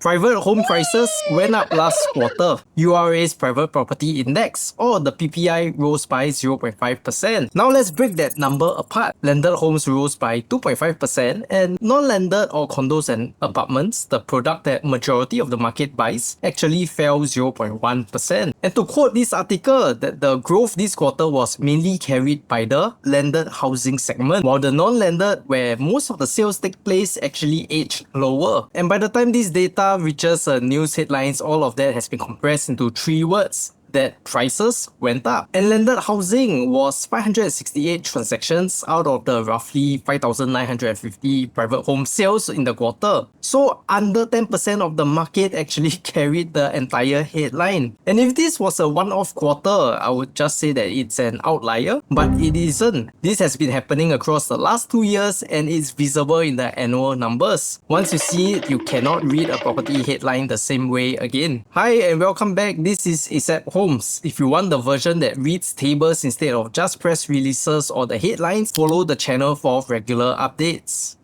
Private home prices went up last quarter. URA's Private Property Index, or the PPI, rose by 0.5%. Now let's break that number apart. Landed homes rose by 2.5%, and non-landed or condos and apartments, the product that majority of the market buys, actually fell 0.1%. And to quote this article, that the growth this quarter was mainly carried by the landed housing segment, while the non-landed, where most of the sales take place, actually edged lower. And by the time this data reaches news headlines, all of that has been compressed into 3 words: that prices went up. And landed housing was 568 transactions out of the roughly 5,950 private home sales in the quarter. So under 10% of the market actually carried the entire headline. And if this was a one-off quarter, I would just say that it's an outlier, but it isn't. This has been happening across the last 2 years and it's visible in the annual numbers. Once you see it, you cannot read a property headline the same way again. Hi and welcome back. This is ASAP Homes. If you want the version that reads tables instead of just press releases or the headlines, follow the channel for regular updates.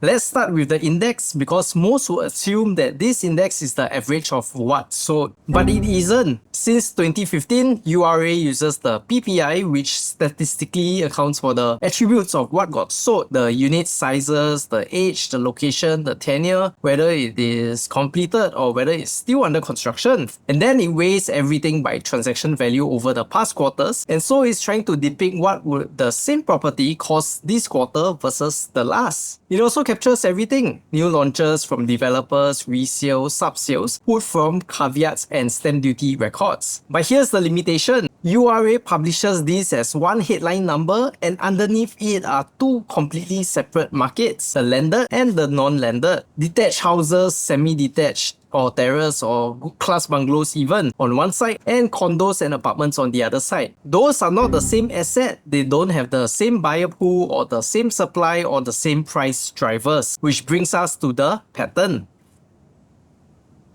Let's start with the index, because most would assume that this index is the average of what's sold, but it isn't. Since 2015, URA uses the PPI, which statistically accounts for the attributes of what got sold: the unit sizes, the age, the location, the tenure, whether it is completed or whether it's still under construction. And then it weighs everything by transaction value over the past quarters, and so it's trying to depict what would the same property cost this quarter versus the last. It also captures everything: new launches from developers, resales, sub-sales, pulled from caveats and stamp duty records. But here's the limitation. URA publishes this as one headline number, and underneath it are 2 completely separate markets: the landed and the non-landed. Detached houses, semi-detached, or terrace or good class bungalows even on one side, and condos and apartments on the other side. Those are not the same asset. They don't have the same buyer pool or the same supply or the same price drivers, which brings us to the pattern.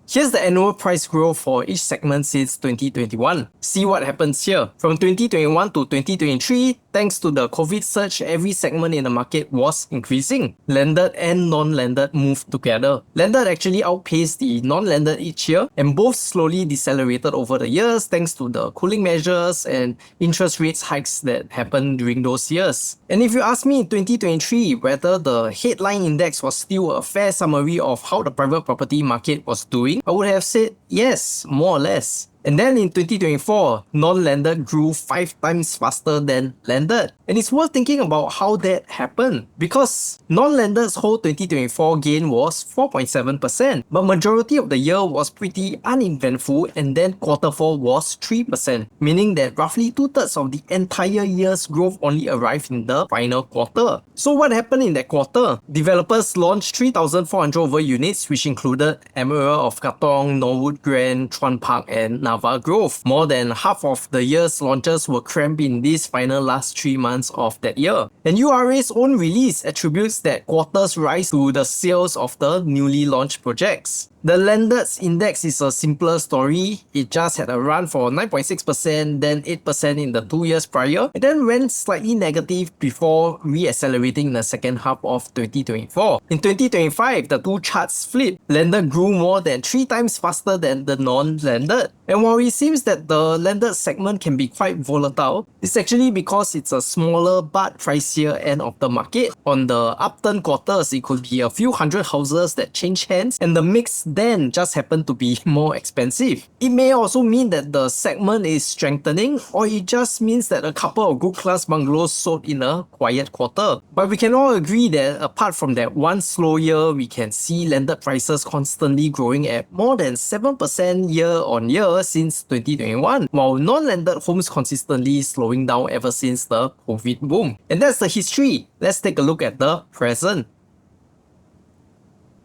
Here's the annual price growth for each segment since 2021. See what happens here. From 2021 to 2023, thanks to the COVID surge, every segment in the market was increasing. Landed and non-landed moved together. Landed actually outpaced the non-landed each year, and both slowly decelerated over the years thanks to the cooling measures and interest rates hikes that happened during those years. And if you ask me in 2023 whether the headline index was still a fair summary of how the private property market was doing, I would have said yes, more or less. And then in 2024, non-landed grew 5 times faster than landed. And it's worth thinking about how that happened, because non-landed's whole 2024 gain was 4.7%, but majority of the year was pretty uneventful, and then quarter 4 was 3%, meaning that roughly 2/3 of the entire year's growth only arrived in the final quarter. So what happened in that quarter? Developers launched 3,400 over units, which included Emerald of Katong, Norwood Grand, Chuan Park, and Nava Grove. More than half of the year's launches were crammed in these final last 3 months of that year. And URA's own release attributes that quarter's rise to the sales of the newly launched projects. The landed's index is a simpler story. It just had a run for 9.6%, then 8% in the 2 years prior, and then went slightly negative before re-accelerating in the second half of 2024. In 2025, the 2 charts flipped. Landed grew more than 3 times faster than the non-landed. And while it seems that the landed segment can be quite volatile, it's actually because it's a smaller but pricier end of the market. On the upturn quarters, it could be a few hundred houses that change hands, and the mix then just happen to be more expensive. It may also mean that the segment is strengthening, or it just means that a couple of good class bungalows sold in a quiet quarter. But we can all agree that apart from that one slow year, we can see landed prices constantly growing at more than 7% year on year since 2021, while non-landed homes consistently slowing down ever since the COVID boom. And that's the history. Let's take a look at the present.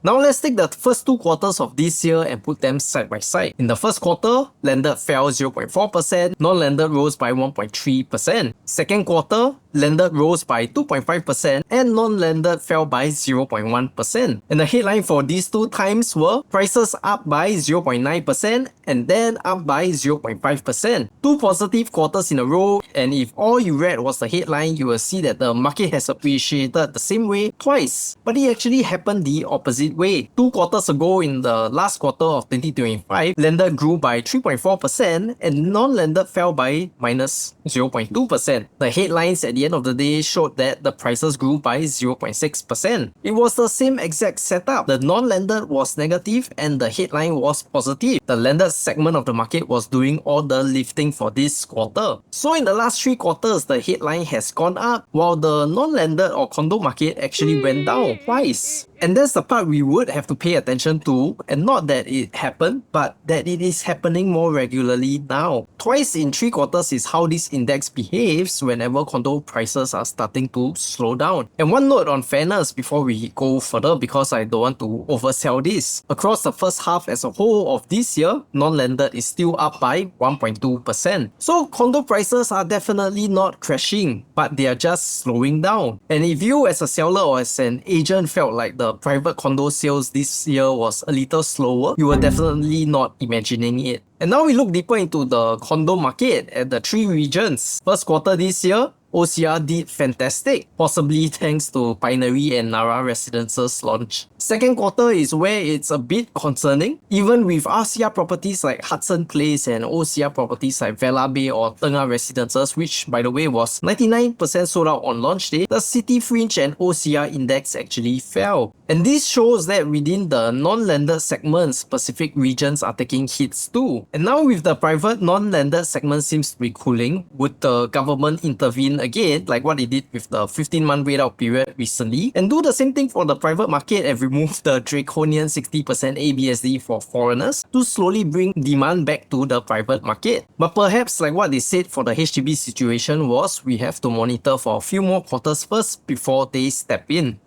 Now let's take the first 2 quarters of this year and put them side by side. In the first quarter, landed fell 0.4%, non-landed rose by 1.3%. Second quarter, landed rose by 2.5% and non-landed fell by 0.1%. And the headline for these two times were prices up by 0.9% and then up by 0.5%. Two positive quarters in a row, and if all you read was the headline, you will see that the market has appreciated the same way twice. But it actually happened the opposite way. 2 quarters ago, in the last quarter of 2025, landed grew by 3.4% and non-landed fell by minus 0.2%. The headlines at the end of the day showed that the prices grew by 0.6%. It was the same exact setup. The non-landed was negative and the headline was positive. The landed segment of the market was doing all the lifting for this quarter. So in the last 3 quarters, the headline has gone up while the non-landed or condo market actually went down twice. And that's the part we would have to pay attention to, and not that it happened, but that it is happening more regularly now. Twice in 3 quarters is how this index behaves whenever condo prices are starting to slow down. And one note on fairness before we go further, because I don't want to oversell this. Across the first half as a whole of this year, non-landed is still up by 1.2%. So condo prices are definitely not crashing, but they are just slowing down. And if you as a seller or as an agent felt like the private condo sales this year was a little slower, you were definitely not imagining it. And now we look deeper into the condo market at the 3 regions. First quarter this year, OCR did fantastic, possibly thanks to Pinery and Nara Residences launch. Second quarter is where it's a bit concerning. Even with RCR properties like Hudson Place and OCR properties like Vela Bay or Tengah Residences, which by the way was 99% sold out on launch day, the City Fringe and OCR index actually fell. And this shows that within the non-landed segment, specific regions are taking hits too. And now with the private non-landed segment seems to be cooling, would the government intervene again, like what it did with the 15-month wait-out period recently, and do the same thing for the private market and remove the draconian 60% ABSD for foreigners to slowly bring demand back to the private market? But perhaps like what they said for the HDB situation was, we have to monitor for a few more quarters first before they step in.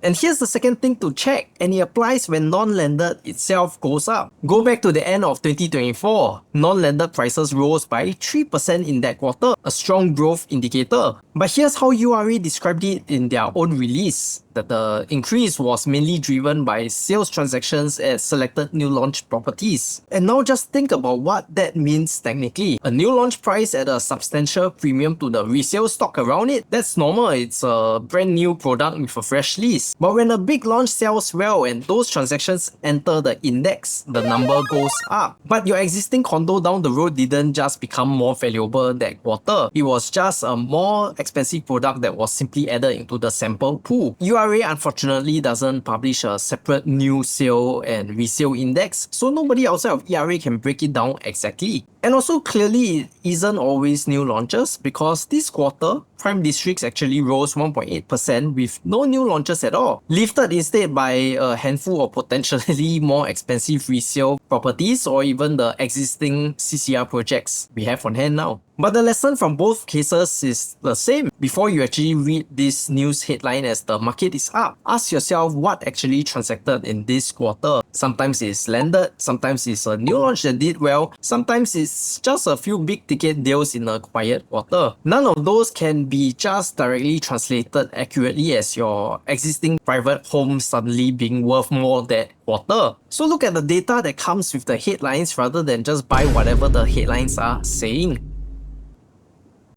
And here's the second thing to check, and it applies when non-landed itself goes up. Go back to the end of 2024. Non-landed prices rose by 3% in that quarter, a strong growth indicator. But here's how URA described it in their own release, that the increase was mainly driven by sales transactions at selected new launch properties. And now just think about what that means technically. A new launch price at a substantial premium to the resale stock around it, that's normal. It's a brand new product with a fresh lease. But when a big launch sells well and those transactions enter the index, the number goes up. But your existing condo down the road didn't just become more valuable that quarter. It was just a more expensive product that was simply added into the sample pool. URA unfortunately doesn't publish a separate new sale and resale index, so nobody outside of ERA can break it down exactly. And also clearly it isn't always new launches, because this quarter, prime districts actually rose 1.8% with no new launches at all, lifted instead by a handful of potentially more expensive resale properties or even the existing CCR projects we have on hand now. But the lesson from both cases is the same. Before you actually read this news headline as the market is up, ask yourself what actually transacted in this quarter. Sometimes it's landed, sometimes it's a new launch that did well, sometimes it's just a few big ticket deals in a quiet quarter. None of those can be just directly translated accurately as your existing private home suddenly being worth more that quarter. So look at the data that comes with the headlines rather than just buy whatever the headlines are saying.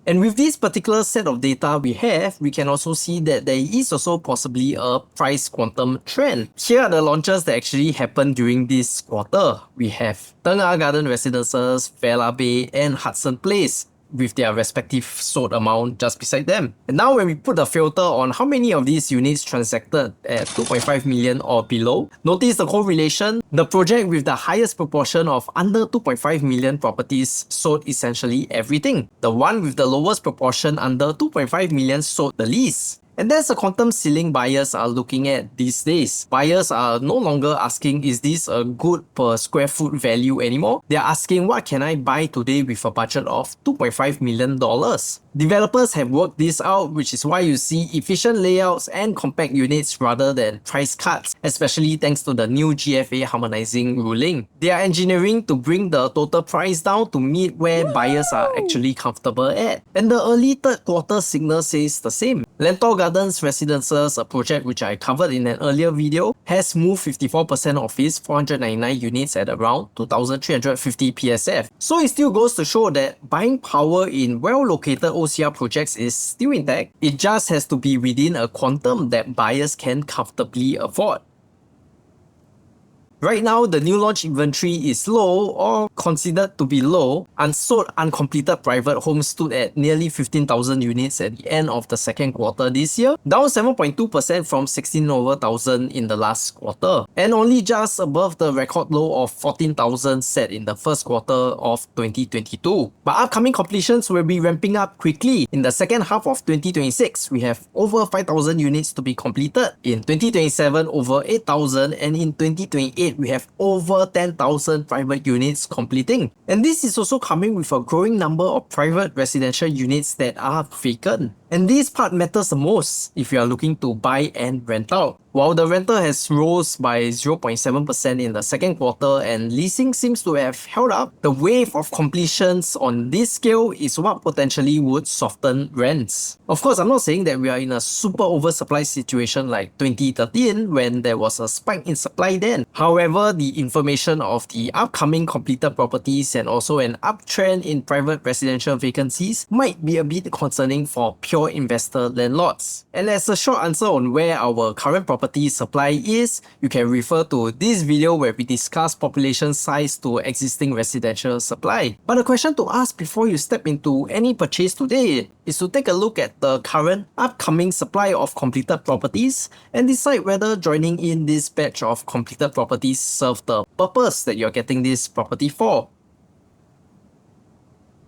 And with this particular set of data we have, we can also see that there is also possibly a price quantum trend. Here are the launches that actually happened during this quarter. We have Tengah Garden Residences, Vela Bay, and Hudson Place, with their respective sold amount just beside them. And now when we put a filter on how many of these units transacted at 2.5 million or below, notice the correlation. The project with the highest proportion of under 2.5 million properties sold essentially everything. The one with the lowest proportion under 2.5 million sold the least. And that's the quantum ceiling buyers are looking at these days. Buyers are no longer asking, is this a good per square foot value anymore? They're asking, what can I buy today with a budget of $2.5 million? Developers have worked this out, which is why you see efficient layouts and compact units rather than price cuts, especially thanks to the new GFA harmonizing ruling. They are engineering to bring the total price down to meet where buyers are actually comfortable at. And the early third quarter signal says the same. Lentor Gardens Residences, a project which I covered in an earlier video, has moved 54% of its 499 units at around 2,350 PSF. So it still goes to show that buying power in well-located OCR projects is still intact. It just has to be within a quantum that buyers can comfortably afford. Right now, the new launch inventory is low or considered to be low. Unsold, uncompleted private homes stood at nearly 15,000 units at the end of the second quarter this year, down 7.2% from 16,000 in the last quarter, and only just above the record low of 14,000 set in the first quarter of 2022. But upcoming completions will be ramping up quickly. In the second half of 2026, we have over 5,000 units to be completed. In 2027, over 8,000, and in 2028, we have over 10,000 private units completing. And this is also coming with a growing number of private residential units that are vacant. And this part matters the most if you are looking to buy and rent out. While the rental has rose by 0.7% in the second quarter and leasing seems to have held up, the wave of completions on this scale is what potentially would soften rents. Of course, I'm not saying that we are in a super oversupply situation like 2013 when there was a spike in supply then. However, the information of the upcoming completed properties and also an uptrend in private residential vacancies might be a bit concerning for pure investor landlords. And as a short answer on where our current property supply is, you can refer to this video where we discuss population size to existing residential supply. But the question to ask before you step into any purchase today is to take a look at the current upcoming supply of completed properties and decide whether joining in this batch of completed properties serve the purpose that you're getting this property for.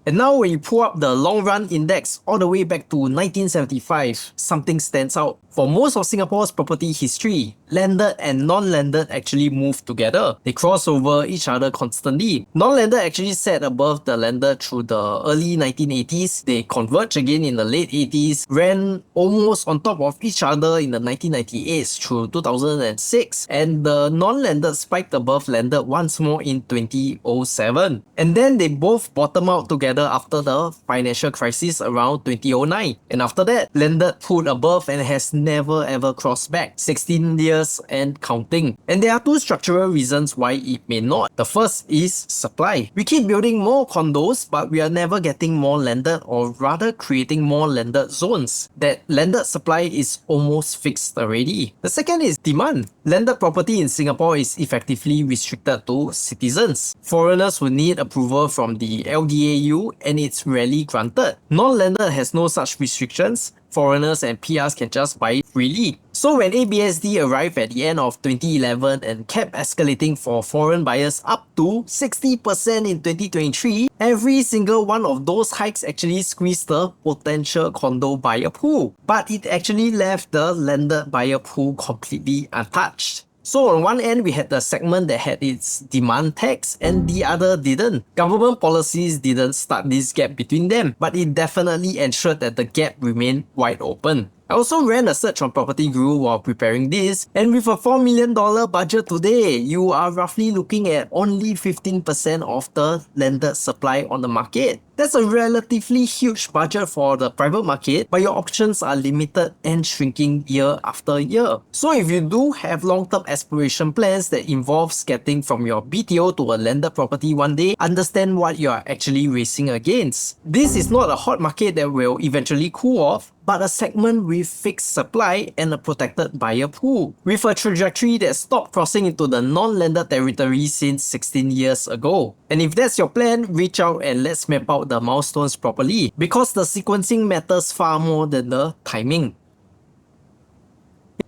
And now when you pull up the long run index all the way back to 1975, something stands out. For most of Singapore's property history, landed and non-landed actually move together. They cross over each other constantly. Non-landed actually sat above the landed through the early 1980s. They converged again in the late 80s, ran almost on top of each other in the 1998s through 2006, and the non-landed spiked above landed once more in 2007. And then they both bottom out together after the financial crisis around 2009. And after that, landed pulled above and has never ever crossed back. 16 years and counting. And there are two structural reasons why it may not. The first is supply. We keep building more condos, but we are never getting more landed, or rather creating more landed zones. That landed supply is almost fixed already. The second is demand. Landed property in Singapore is effectively restricted to citizens. Foreigners will need approval from the LDAU and it's rarely granted. Non-landed has no such restrictions. Foreigners and PRs can just buy it freely. So when ABSD arrived at the end of 2011 and kept escalating for foreign buyers up to 60% in 2023, every single one of those hikes actually squeezed the potential condo buyer pool. But it actually left the landed buyer pool completely untouched. So on one end, we had the segment that had its demand tax and the other didn't. Government policies didn't start this gap between them, but it definitely ensured that the gap remained wide open. I also ran a search on Property Guru while preparing this, and with a $4 million budget today, you are roughly looking at only 15% of the landed supply on the market. That's a relatively huge budget for the private market, but your options are limited and shrinking year after year. So if you do have long-term aspiration plans that involves getting from your BTO to a landed property one day, understand what you are actually racing against. This is not a hot market that will eventually cool off, but a segment with fixed supply and a protected buyer pool, with a trajectory that stopped crossing into the non-landed territory since 16 years ago. And if that's your plan, reach out and let's map out the milestones properly, because the sequencing matters far more than the timing.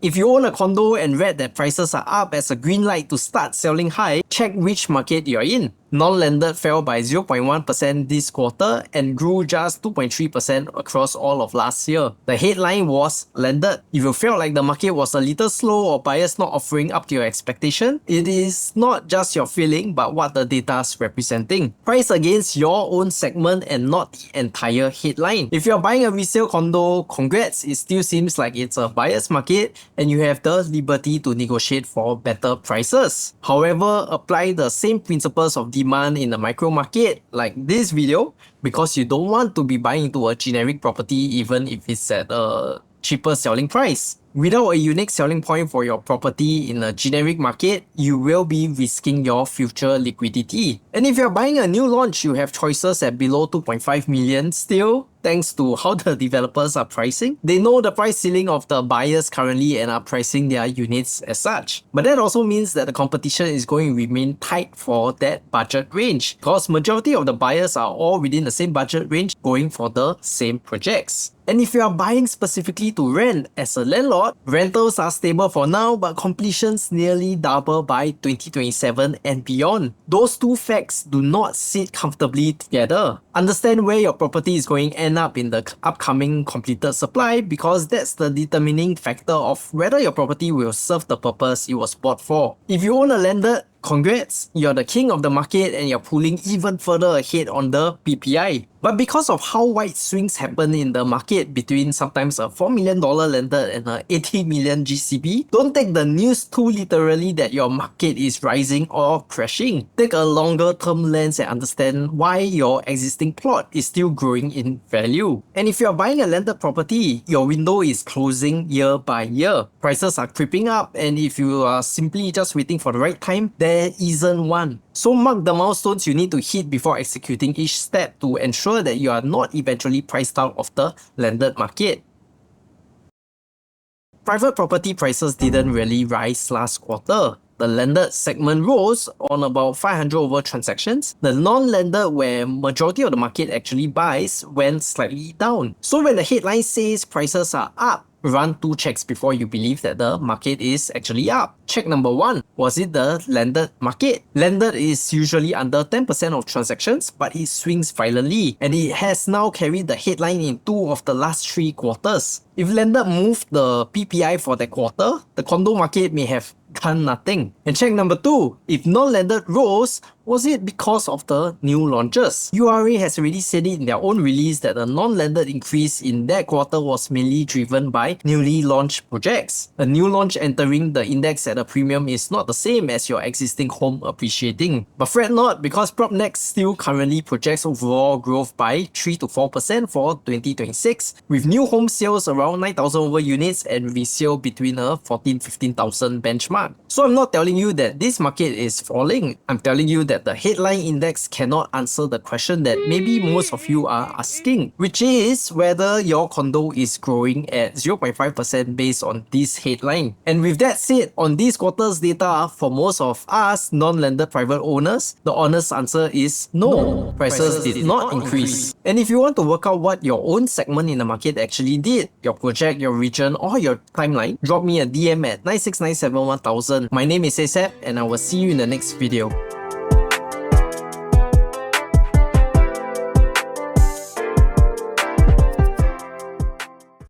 If you own a condo and read that prices are up as a green light to start selling high, check which market you're in. Non-landed fell by 0.1% this quarter and grew just 2.3% across all of last year. The headline was landed. If you felt like the market was a little slow or buyers not offering up to your expectation, it is not just your feeling but what the data is representing. Price against your own segment and not the entire headline. If you're buying a resale condo, congrats, it still seems like it's a buyer's market and you have the liberty to negotiate for better prices. However, apply the same principles of demand in the micro market like this video because you don't want to be buying into a generic property even if it's at a cheaper selling price. Without a unique selling point for your property in a generic market, you will be risking your future liquidity. And if you're buying a new launch, you have choices at below 2.5 million still. Thanks to how the developers are pricing, they know the price ceiling of the buyers currently and are pricing their units as such. But that also means that the competition is going to remain tight for that budget range because majority of the buyers are all within the same budget range going for the same projects. And if you are buying specifically to rent as a landlord, rentals are stable for now but completions nearly double by 2027 and beyond. Those two facts do not sit comfortably together. Understand where your property is going to end up in the upcoming completed supply because that's the determining factor of whether your property will serve the purpose it was bought for. If you own a landed, congrats, you're the king of the market and you're pulling even further ahead on the PPI. But because of how wide swings happen in the market between sometimes a $4 million landed and a 80 million GCB, don't take the news too literally that your market is rising or crashing. Take a longer term lens and understand why your existing plot is still growing in value. And if you're buying a landed property, your window is closing year by year. Prices are creeping up and if you are simply just waiting for the right time, there isn't one. So mark the milestones you need to hit before executing each step to ensure that you are not eventually priced out of the landed market. Private property prices didn't really rise last quarter. The landed segment rose on about 500 over transactions. The non-landed, where majority of the market actually buys, went slightly down. So when the headline says prices are up, run two checks before you believe that the market is actually up. Check number one, was it the landed market? Landed is usually under 10% of transactions, but it swings violently and it has now carried the headline in 2 of the last 3 quarters. If landed moved the PPI for that quarter, the condo market may have done nothing. And check number 2, if non-landed rose, was it because of the new launches? URA has already said it in their own release that the non-landed increase in that quarter was mainly driven by newly launched projects. A new launch entering the index at a premium is not the same as your existing home appreciating. But fret not, because PropNex still currently projects overall growth by 3 to 4% for 2026, with new home sales around 9,000 over units and resale between a 14,000-15,000 benchmark. So I'm not telling you that this market is falling. I'm telling you that the headline index cannot answer the question that maybe most of you are asking, which is whether your condo is growing at 0.5% based on this headline. And with that said, on this quarter's data, for most of us non-landed private owners, the honest answer is no. Prices did not increase. And if you want to work out what your own segment in the market actually did, your project, your region, or your timeline, drop me a DM at 96971000. My name is ASAP and I will see you in the next video.